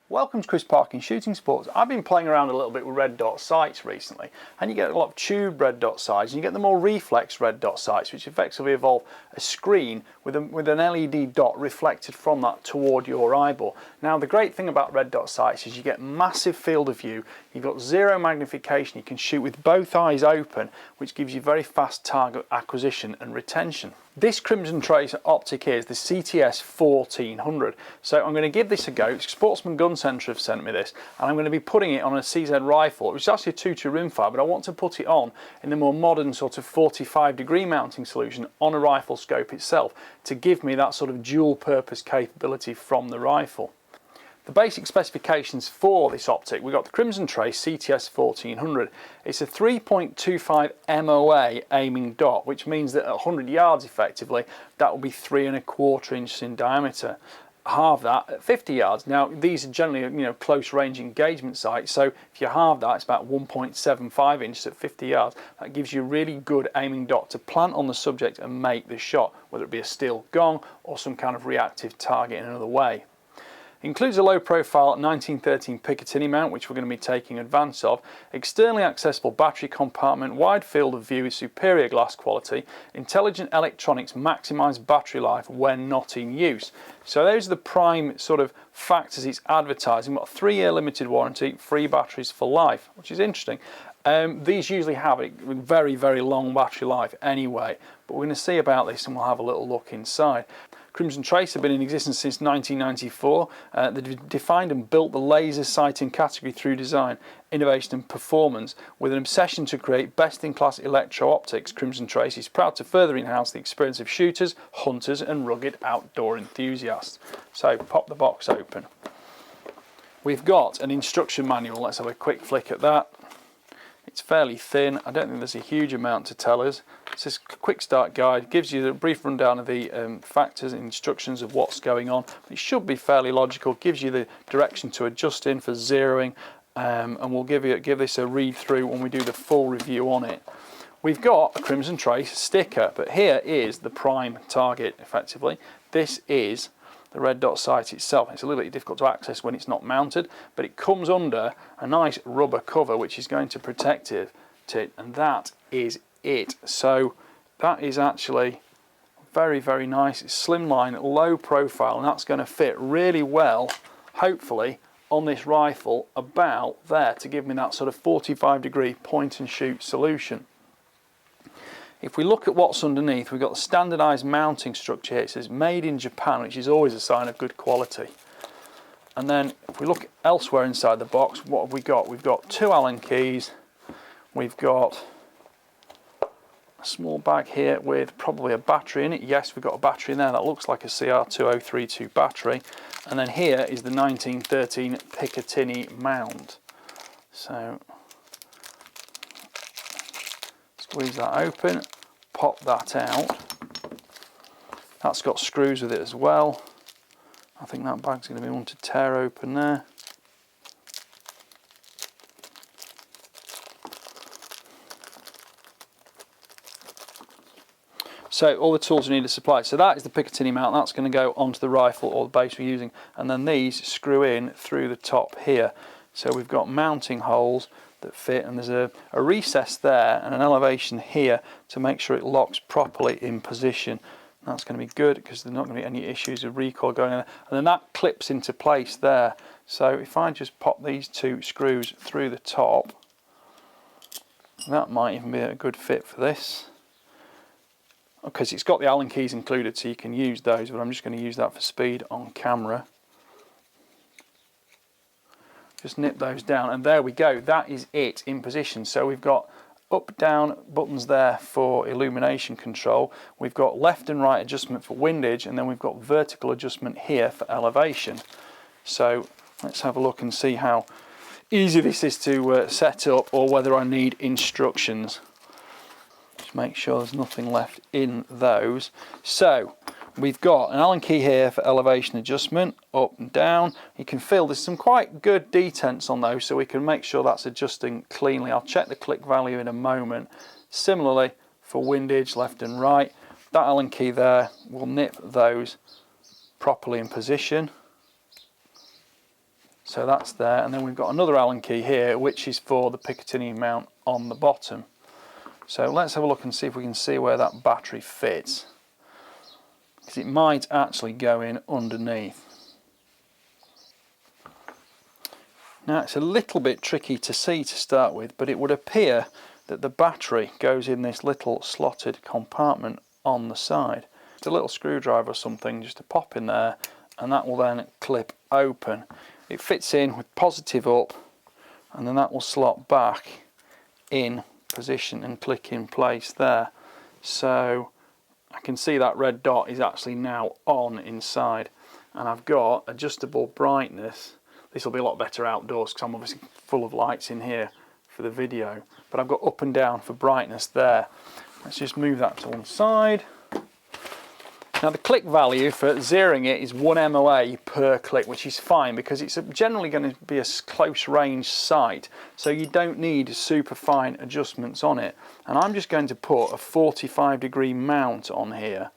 Welcome to Chris Parkin Shooting Sports. I've been playing around a little bit with red dot sights recently, and you get a lot of tube red dot sights, and you get the more reflex red dot sights, which effectively involve a screen with an LED dot reflected from that toward your eyeball. Now the great thing about red dot sights is you get massive field of view, you've got zero magnification, you can shoot with both eyes open, which gives you very fast target acquisition and retention. This Crimson Trace optic here is the CTS 1400, so I'm going to give this a go. Sportsman Gun Centre have sent me this, and I'm going to be putting it on a CZ rifle, which is actually a 2-2 rimfire, but I want to put it on in the more modern sort of 45-degree mounting solution on a rifle scope itself to give me that sort of dual purpose capability from the rifle. The basic specifications for this optic, we've got the Crimson Trace CTS 1400. It's a 3.25 MOA aiming dot, which means that at 100 yards effectively, that will be 3¼ inches in diameter. Halve that at 50 yards. Now these are generally close range engagement sights, so if you halve that, it's about 1.75 inches at 50 yards. That gives you a really good aiming dot to plant on the subject and make the shot, whether it be a steel gong or some kind of reactive target in another way. Includes a low profile 1913 Picatinny mount, which we're going to be taking advantage of, externally accessible battery compartment, wide field of view with superior glass quality, intelligent electronics maximise battery life when not in use. So those are the prime sort of factors it's advertising. We've got a 3-year limited warranty, free batteries for life, which is interesting. These usually have a very, very long battery life anyway, but we're going to see about this and we'll have a little look inside. Crimson Trace have been in existence since 1994. They defined and built the laser sighting category through design, innovation and performance. With an obsession to create best-in-class electro-optics, Crimson Trace is proud to further enhance the experience of shooters, hunters and rugged outdoor enthusiasts. So pop the box open. We've got an instruction manual. Let's have a quick flick at that. It's fairly thin. I don't think there's a huge amount to tell us. It's just a quick start guide, gives you a brief rundown of the factors and instructions of what's going on. It should be fairly logical, gives you the direction to adjust in for zeroing, and we'll give this a read through when we do the full review on it. We've got a Crimson Trace sticker, but here is the prime target effectively. This is the red dot sight itself. It's a little bit difficult to access when it's not mounted, but it comes under a nice rubber cover which is going to protect it, and that is it. So that is actually very, very nice. It's slimline, low profile, and that's going to fit really well, hopefully, on this rifle about there to give me that sort of 45-degree point and shoot solution. If we look at what's underneath, we've got the standardised mounting structure here. It says made in Japan, which is always a sign of good quality. And then if we look elsewhere inside the box, what have we got? We've got 2 Allen keys. We've got a small bag here with probably a battery in it. Yes, we've got a battery in there. That looks like a CR2032 battery. And then here is the 1913 Picatinny mount. So squeeze that open, pop that out. That's got screws with it as well. I think that bag's going to be one to tear open there. So all the tools you need to supply. So that is the Picatinny mount. That's going to go onto the rifle or the base we're using. And then these screw in through the top here. So we've got mounting holes that fit, and there's a recess there and an elevation here to make sure it locks properly in position. That's going to be good because there's not going to be any issues of recoil going on there. And then that clips into place there. So if I just pop these 2 screws through the top, that might even be a good fit for this. Because it's got the Allen keys included, so you can use those, but I'm just going to use that for speed on camera. Just nip those down, and there we go. That is it in position. So we've got up, down buttons there for illumination control. We've got left and right adjustment for windage, and then we've got vertical adjustment here for elevation. So let's have a look and see how easy this is to set up, or whether I need instructions. Just make sure there's nothing left in those. So we've got an Allen key here for elevation adjustment, up and down. You can feel there's some quite good detents on those, so we can make sure that's adjusting cleanly. I'll check the click value in a moment. Similarly for windage, left and right. that Allen key there will nip those properly in position. So that's there, and then we've got another Allen key here which is for the Picatinny mount on the bottom. So let's have a look and see if we can see where that battery fits, because it might actually go in underneath. Now it's a little bit tricky to see to start with, but it would appear that the battery goes in this little slotted compartment on the side. It's a little screwdriver or something just to pop in there, and that will then clip open. It fits in with positive up, and then that will slot back in position and click in place there. So I can see that red dot is actually now on inside, and I've got adjustable brightness. This will be a lot better outdoors because I'm obviously full of lights in here for the video, but I've got up and down for brightness there. Let's just move that to one side. Now the click value for zeroing it is 1 MOA per click, which is fine because it's generally going to be a close range sight, so you don't need super fine adjustments on it. And I'm just going to put a 45-degree mount on here.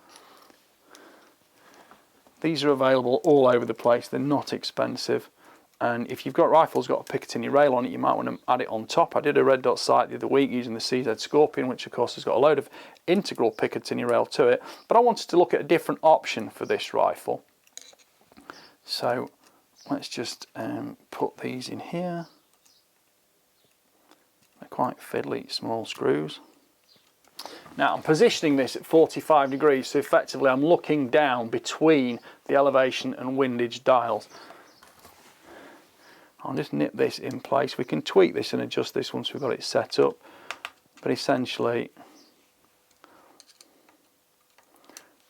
These are available all over the place, they're not expensive. And if you've got rifles got a Picatinny rail on it, you might want to add it on top. I did a red dot sight the other week using the CZ Scorpion, which of course has got a load of integral Picatinny rail to it, but I wanted to look at a different option for this rifle. So let's just put these in here. They're quite fiddly small screws. Now I'm positioning this at 45 degrees, so effectively I'm looking down between the elevation and windage dials. I'll just nip this in place. We can tweak this and adjust this once we've got it set up, but essentially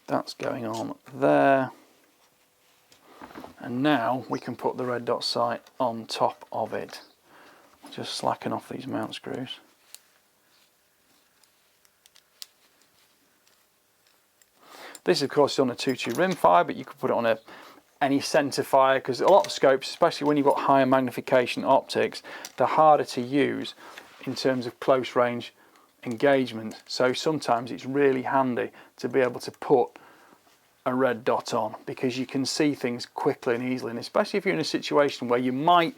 that's going on there. And now we can put the red dot sight on top of it. Just slacken off these mount screws. This of course is on a 2.2 rimfire, but you could put it on any centre fire, because a lot of scopes, especially when you've got higher magnification optics, they're harder to use in terms of close range engagement. So sometimes it's really handy to be able to put a red dot on, because you can see things quickly and easily, and especially if you're in a situation where you might,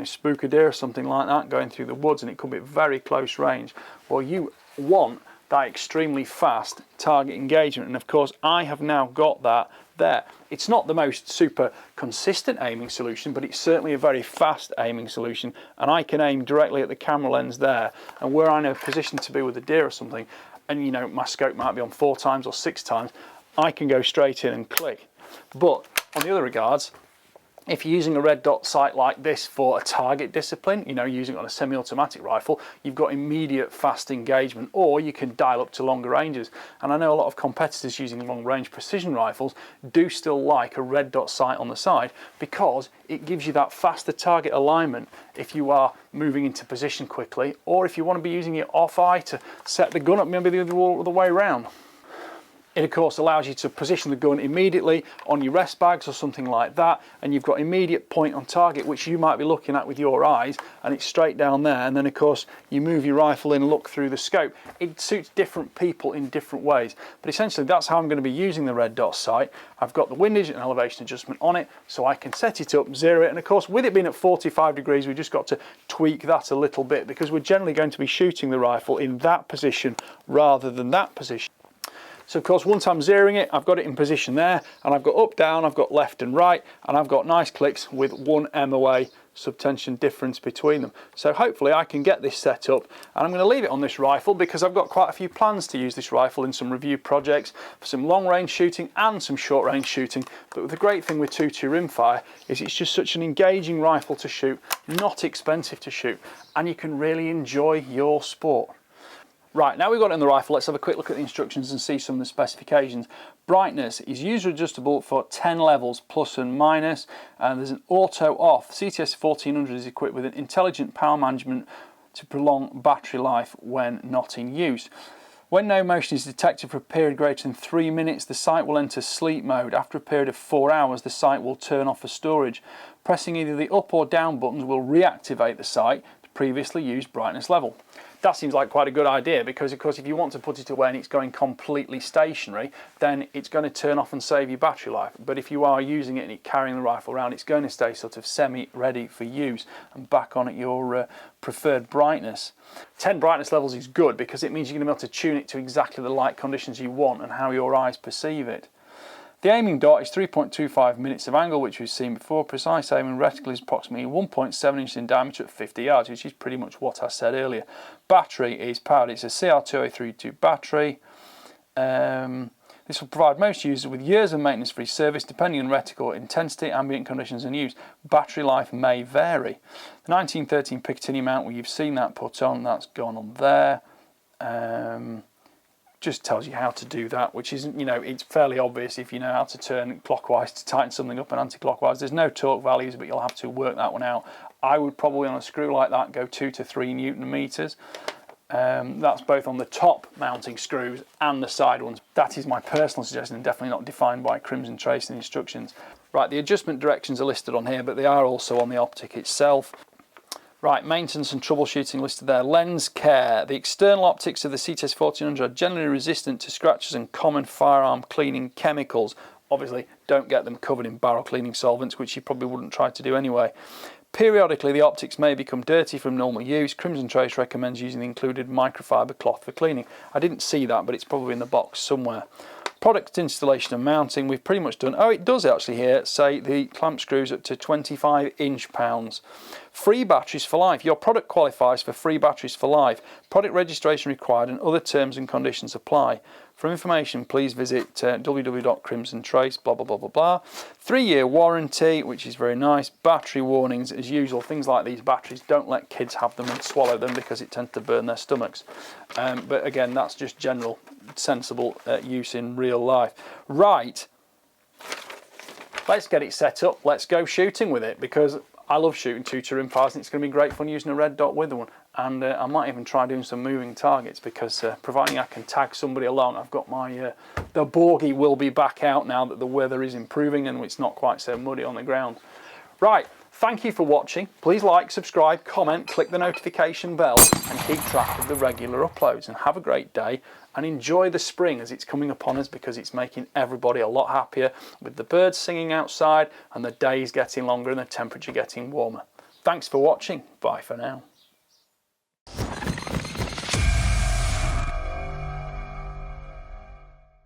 spook a deer or something like that going through the woods and it could be very close range. Well, you want that extremely fast target engagement, and of course I have now got that there. It's not the most super consistent aiming solution, but it's certainly a very fast aiming solution, and I can aim directly at the camera lens there, and where I'm in a position to be with a deer or something, and my scope might be on 4 times or 6 times, I can go straight in and click. But on the other regards, if you're using a red dot sight like this for a target discipline, using it on a semi-automatic rifle, you've got immediate fast engagement, or you can dial up to longer ranges. And I know a lot of competitors using long range precision rifles do still like a red dot sight on the side, because it gives you that faster target alignment if you are moving into position quickly, or if you want to be using it off eye to set the gun up maybe the other way around. It of course allows you to position the gun immediately on your rest bags or something like that, and you've got immediate point on target which you might be looking at with your eyes, and it's straight down there, and then of course you move your rifle in and look through the scope. It suits different people in different ways, but essentially that's how I'm going to be using the red dot sight. I've got the windage and elevation adjustment on it, so I can set it up, zero it, and of course with it being at 45 degrees we've just got to tweak that a little bit, because we're generally going to be shooting the rifle in that position rather than that position. So of course once I'm zeroing it, I've got it in position there, and I've got up, down, I've got left and right, and I've got nice clicks with 1 MOA subtension difference between them. So hopefully I can get this set up, and I'm going to leave it on this rifle because I've got quite a few plans to use this rifle in some review projects for some long range shooting and some short range shooting. But the great thing with 2.2 rimfire is it's just such an engaging rifle to shoot, not expensive to shoot, and you can really enjoy your sport. Right, now we've got it in the rifle, let's have a quick look at the instructions and see some of the specifications. Brightness is user adjustable for 10 levels, plus and minus, and there's an auto off. CTS 1400 is equipped with an intelligent power management to prolong battery life when not in use. When no motion is detected for a period greater than 3 minutes, the sight will enter sleep mode. After a period of 4 hours, the sight will turn off for storage. Pressing either the up or down buttons will reactivate the sight to previously used brightness level. That seems like quite a good idea, because of course if you want to put it away and it's going completely stationary, then it's going to turn off and save your battery life. But if you are using it and you're carrying the rifle around, it's going to stay sort of semi-ready for use and back on at your preferred brightness. 10 brightness levels is good because it means you're going to be able to tune it to exactly the light conditions you want and how your eyes perceive it. The aiming dot is 3.25 minutes of angle, which we've seen before. Precise aiming reticle is approximately 1.7 inches in diameter at 50 yards, which is pretty much what I said earlier. Battery is powered. It's a CR2032 battery. This will provide most users with years of maintenance-free service depending on reticle intensity, ambient conditions and use. Battery life may vary. The 1913 Picatinny mount, well, you've seen that put on, that's gone on there. Just tells you how to do that, which isn't, you know, it's fairly obvious if you know how to turn clockwise to tighten something up and anti-clockwise. There's no torque values, but you'll have to work that one out. I would probably on a screw like that go 2 to 3 Newton meters. That's both on the top mounting screws and the side ones. That is my personal suggestion, and definitely not defined by Crimson Trace in the instructions. Right, the adjustment directions are listed on here, but they are also on the optic itself. Right, maintenance and troubleshooting listed there. Lens care. The external optics of the CTS 1400 are generally resistant to scratches and common firearm cleaning chemicals. Obviously, don't get them covered in barrel cleaning solvents, which you probably wouldn't try to do anyway. Periodically, the optics may become dirty from normal use. Crimson Trace recommends using the included microfiber cloth for cleaning. I didn't see that, but it's probably in the box somewhere. Product installation and mounting, we've pretty much done. Oh, it does actually here say the clamp screws up to 25 inch-pounds. Free batteries for life. Your product qualifies for free batteries for life. Product registration required and other terms and conditions apply. For information, please visit www.crimsontrace, blah, blah, blah, blah, blah. 3-year warranty, which is very nice. Battery warnings, as usual. Things like these batteries, don't let kids have them and swallow them because it tends to burn their stomachs. But again, that's just general sensible use in real life. Right, let's get it set up. Let's go shooting with it, because I love shooting 2-2 rimfires and it's going to be great fun using a red dot with one. And I might even try doing some moving targets, because providing I can tag somebody along, I've got my the Borgie will be back out now that the weather is improving and it's not quite so muddy on the ground. Right, thank you for watching. Please like, subscribe, comment, click the notification bell and keep track of the regular uploads, and have a great day and enjoy the spring as it's coming upon us, because it's making everybody a lot happier with the birds singing outside and the days getting longer and the temperature getting warmer. Thanks for watching. Bye for now.